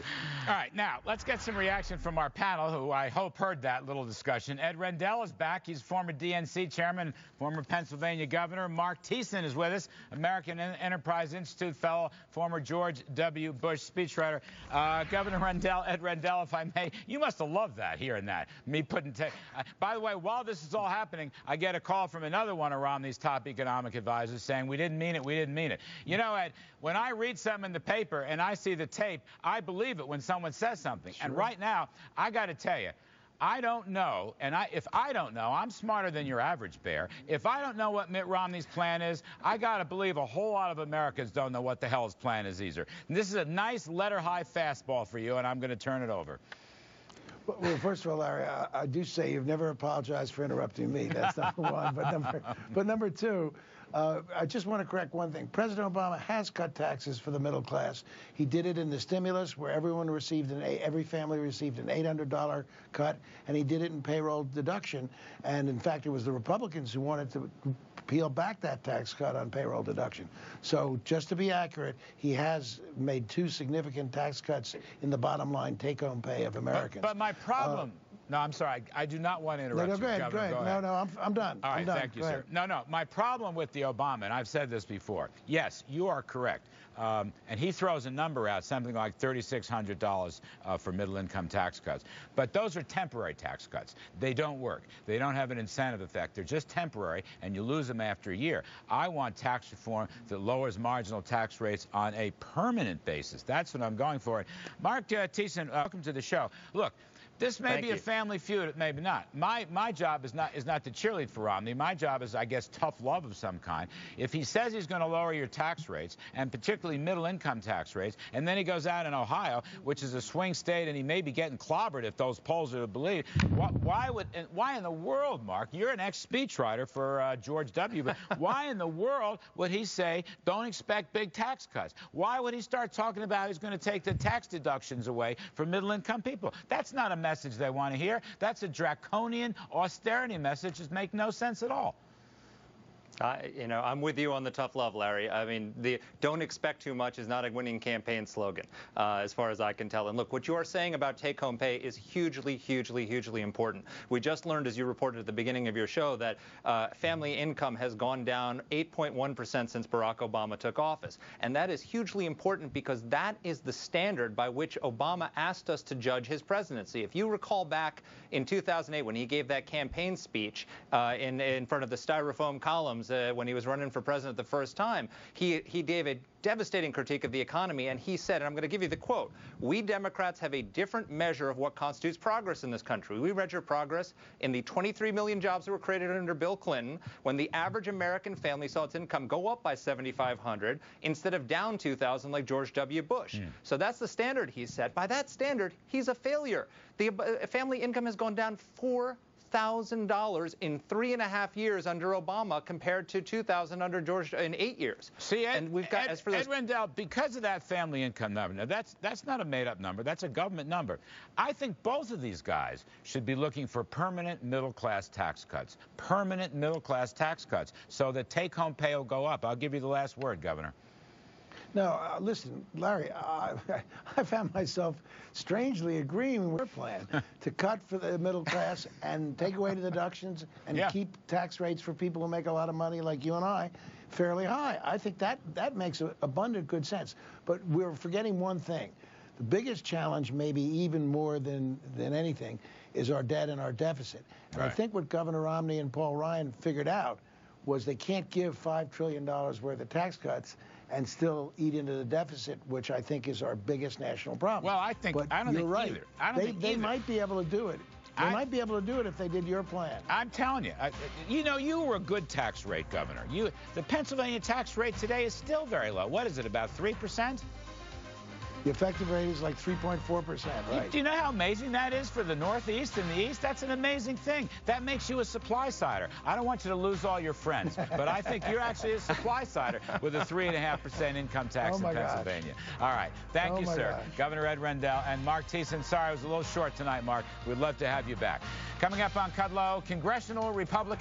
story. All right, now let's get some reaction from our panel, who I hope heard that little discussion. Ed Rendell is back. He's former DNC chairman, former Pennsylvania governor. Mark Thiessen is with us, American Enterprise Institute fellow, former George W. Bush speechwriter. Governor Rendell, Ed Rendell, if I may, you must have loved that, hearing that. Me putting by the way, while this is all happening, I get a call from another one of Romney's top economic advisors saying, we didn't mean it, we didn't mean it. You know, Ed, when I read something in the paper and I see the tape, I believe it when someone says something. Sure. And right now, I got to tell you, I don't know, and if I don't know, I'm smarter than your average bear. If I don't know what Mitt Romney's plan is, I got to believe a whole lot of Americans don't know what the hell his plan is either. And this is a nice letter-high fastball for you, and I'm going to turn it over. Well, first of all, Larry, I do say you've never apologized for interrupting me. That's number one. But number two, I just want to correct one thing. President Obama has cut taxes for the middle class. He did it in the stimulus, where every family received an $800 cut, and he did it in payroll deduction. And in fact, it was the Republicans who wanted to peel back that tax cut on payroll deduction. So just to be accurate, he has made two significant tax cuts in the bottom line take-home pay of Americans. But my problem... No, I'm sorry. I do not want to interrupt you. Go ahead. No, I'm done. All right, thank you, sir. No, my problem with the Obama, and I've said this before, yes, you are correct. And he throws a number out, something like $3,600 for middle-income tax cuts. But those are temporary tax cuts. They don't work. They don't have an incentive effect. They're just temporary, and you lose them after a year. I want tax reform that lowers marginal tax rates on a permanent basis. That's what I'm going for. Mark Thiessen, welcome to the show. Look, this may be a family feud, maybe not. My job is not to cheerlead for Romney. My job is, I guess, tough love of some kind. If he says he's going to lower your tax rates, and particularly middle-income tax rates, and then he goes out in Ohio, which is a swing state, and he may be getting clobbered if those polls are to believe, why in the world, Mark, you're an ex-speechwriter for George W., but why in the world would he say, don't expect big tax cuts? Why would he start talking about he's going to take the tax deductions away from middle-income people? That's not a message they want to hear. That's a draconian austerity message that makes no sense at all. You know, I'm with you on the tough love, Larry. I mean, the don't expect too much is not a winning campaign slogan, as far as I can tell. And look, what you are saying about take-home pay is hugely, hugely, hugely important. We just learned, as you reported at the beginning of your show, that family income has gone down 8.1% since Barack Obama took office. And that is hugely important because that is the standard by which Obama asked us to judge his presidency. If you recall back in 2008 when he gave that campaign speech in front of the styrofoam columns, when he was running for president the first time, he gave a devastating critique of the economy, and he said, and I'm going to give you the quote, "We Democrats have a different measure of what constitutes progress in this country. We measure progress in the 23 million jobs that were created under Bill Clinton, when the average American family saw its income go up by $7,500 instead of down $2,000 like George W. Bush." So that's the standard he set. By that standard, he's a failure. The family income has gone down $4,000 in 3.5 years under Obama compared to $2,000 under George in 8 years. See, Ed Rendell, because of that family income number, now that's not a made-up number. That's a government number. I think both of these guys should be looking for permanent middle-class tax cuts. Permanent middle-class tax cuts so that take-home pay will go up. I'll give you the last word, Governor. No, listen, Larry, I found myself strangely agreeing with your plan to cut for the middle class and take away the deductions and keep tax rates for people who make a lot of money like you and I fairly high. I think that makes abundant good sense. But we're forgetting one thing. The biggest challenge, maybe even more than anything, is our debt and our deficit. And I think what Governor Romney and Paul Ryan figured out was they can't give $5 trillion worth of tax cuts and still eat into the deficit, which I think is our biggest national problem. Well, I don't think either. They might be able to do it. They might be able to do it if they did your plan. I'm telling you, you know, you were a good tax rate governor. The Pennsylvania tax rate today is still very low. What is it, about 3%? The effective rate is like 3.4%, right? Do you know how amazing that is for the Northeast and the East? That's an amazing thing. That makes you a supply-sider. I don't want you to lose all your friends, but I think you're actually a supply-sider with a 3.5% income tax in Pennsylvania. All right. Thank you, sir. Governor Ed Rendell and Mark Thiessen. Sorry, I was a little short tonight, Mark. We'd love to have you back. Coming up on Kudlow, congressional Republican